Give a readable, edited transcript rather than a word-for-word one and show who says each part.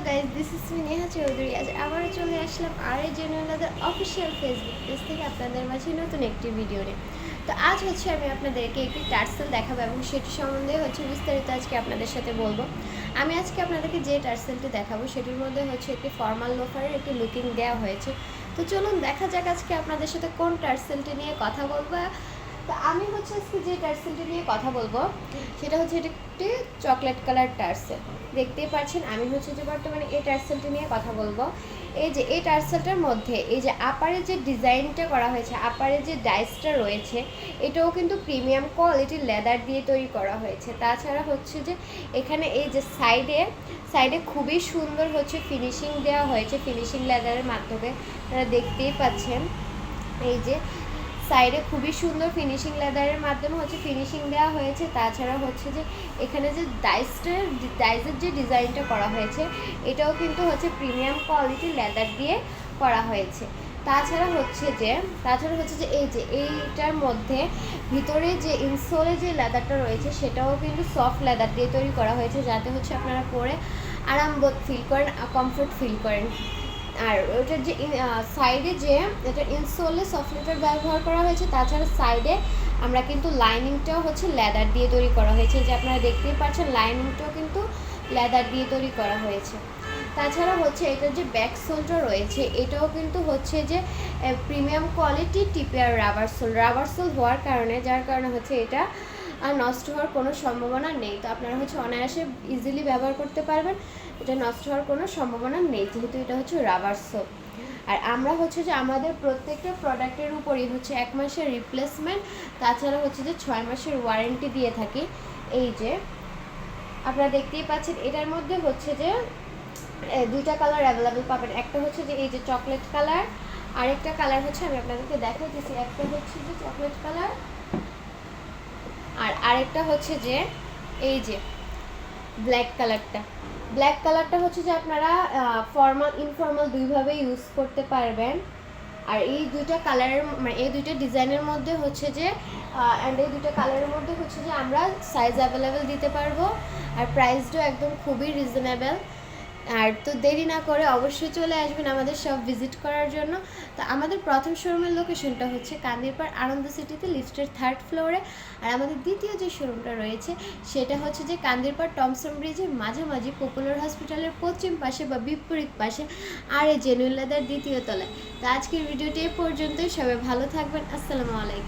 Speaker 1: Guys, this is me Neha Chowdhury. আজ আবারও চলে আসলাম জেনুইনদের অফিসিয়াল ফেসবুক পেজ থেকে আপনাদের মাঝে নতুন একটি ভিডিও নিয়ে। তো আজ আমি আপনাদেরকে একটি টার্সেল দেখাবো এবং সেটি সম্বন্ধে বিস্তারিত আজকে আপনাদের সাথে বলবো। আমি আজকে আপনাদেরকে যে টার্সেলটি দেখাবো সেটির মধ্যে একটি ফর্মাল লোফারের একটি লুকিং দেওয়া হয়েছে। তো চলুন দেখা যাক আজকে আপনাদের সাথে কোন টার্সেলটি নিয়ে কথা বলবো। তো আমি আজকে যে টার্সেলটি নিয়ে কথা বলবো সেটা এটি একটি চকলেট কালার টার্সেল। দেখতেই পাচ্ছেন আমি যে বর্তমানে এই টার্সেলটি নিয়ে কথা বলবো। এই টার্সেলটার মধ্যে আপারে যে ডিজাইনটা করা হয়েছে, আপারে যে ডাইসটা রয়েছে, এটাও কিন্তু প্রিমিয়াম কোয়ালিটির লেদার দিয়ে তৈরি করা হয়েছে। তাছাড়া যে এখানে সাইডে খুবই সুন্দর ফিনিশিং দেওয়া হয়েছে, ফিনিশিং লেদারের মাধ্যমে আপনারা দেখতেই পাচ্ছেন। সাইডে খুবই সুন্দর ফিনিশিং লেদারের মাধ্যমে ফিনিশিং দেওয়া হয়েছে। তাছাড়া যে এখানে যে ডাইসের যে ডিজাইনটা করা হয়েছে, এটাও কিন্তু প্রিমিয়াম কোয়ালিটির লেদার দিয়ে করা হয়েছে। তাছাড়া যে এইটার মধ্যে ভিতরে যে ইনসোলে যে লেদারটা রয়েছে সেটাও কিন্তু সফট লেদার দিয়ে তৈরি করা হয়েছে, যাতে আপনারা পরে আরামবোধ ফিল করেন, কমফোর্ট ফিল করেন। আর ওটার যে সাইডে এটা ইনসোলে সফট লেদার ব্যবহার করা হয়েছে। তাছাড়া সাইডে আমরা কিন্তু লাইনিংটাও লেদার দিয়ে তৈরি করা হয়েছে, যে আপনারা দেখতেই পাচ্ছেন লাইনিংটাও কিন্তু লেদার দিয়ে তৈরি করা হয়েছে। তাছাড়া এটার যে ব্যাক সোলটা রয়েছে, এটাও কিন্তু যে প্রিমিয়াম কোয়ালিটি টিপিয়ার রাবার সোল হওয়ার কারণে, যার কারণে এটা আর নষ্ট হওয়ার কোনো সম্ভাবনা নেই। তো আপনারা অনায়াসে ইজিলি ব্যবহার করতে পারবেন, এটা নষ্ট হওয়ার কোনো সম্ভাবনা নেই, যেহেতু এটা রাবার সোপ। আর আমরা যে আমাদের প্রত্যেকটা প্রোডাক্টের উপরই 1 মাসের রিপ্লেসমেন্ট, তাছাড়া যে 6 মাসের ওয়ারেন্টি দিয়ে থাকি। আপনারা দেখতেই পাচ্ছেন এটার মধ্যে যে দুইটা কালার অ্যাভেলেবেল পাবেন। একটা যে চকলেট কালার, আরেকটা কালার আমি আপনাদেরকে দেখাই দিচ্ছি। একটা যে চকলেট কালার, আর আরেকটা যে ব্ল্যাক কালারটা যে আপনারা ফর্মাল ইনফর্মাল দুইভাবেই ইউজ করতে পারবেন। আর এই দুইটা কালারের এই দুইটা ডিজাইনের মধ্যে যে এই দুইটা কালারের মধ্যে যে আমরা সাইজ অ্যাভেলেবেল দিতে পারবো, আর প্রাইসটাও একদম খুবই রিজনেবল। আর তো দেরি না করে অবশ্যই চলে আসবেন আমাদের শপ ভিজিট করার জন্য। তো আমাদের প্রথম শোরুমের লোকেশনটা কান্দিরপাড় আনন্দ সিটিতে, লিফটের 3rd ফ্লোরে। আর আমাদের দ্বিতীয় যে শোরুমটা রয়েছে সেটা যে কান্দিরপাড় টমসন ব্রিজের মাঝামাঝি পপুলার হসপিটালের পশ্চিম পাশে বা বিপরীত পাশে, আর জেনুইন লেদার 2য় তলায়। তো আজকের ভিডিওটি এ পর্যন্তই। সবাই ভালো থাকবেন। আসসালামু আলাইকুম।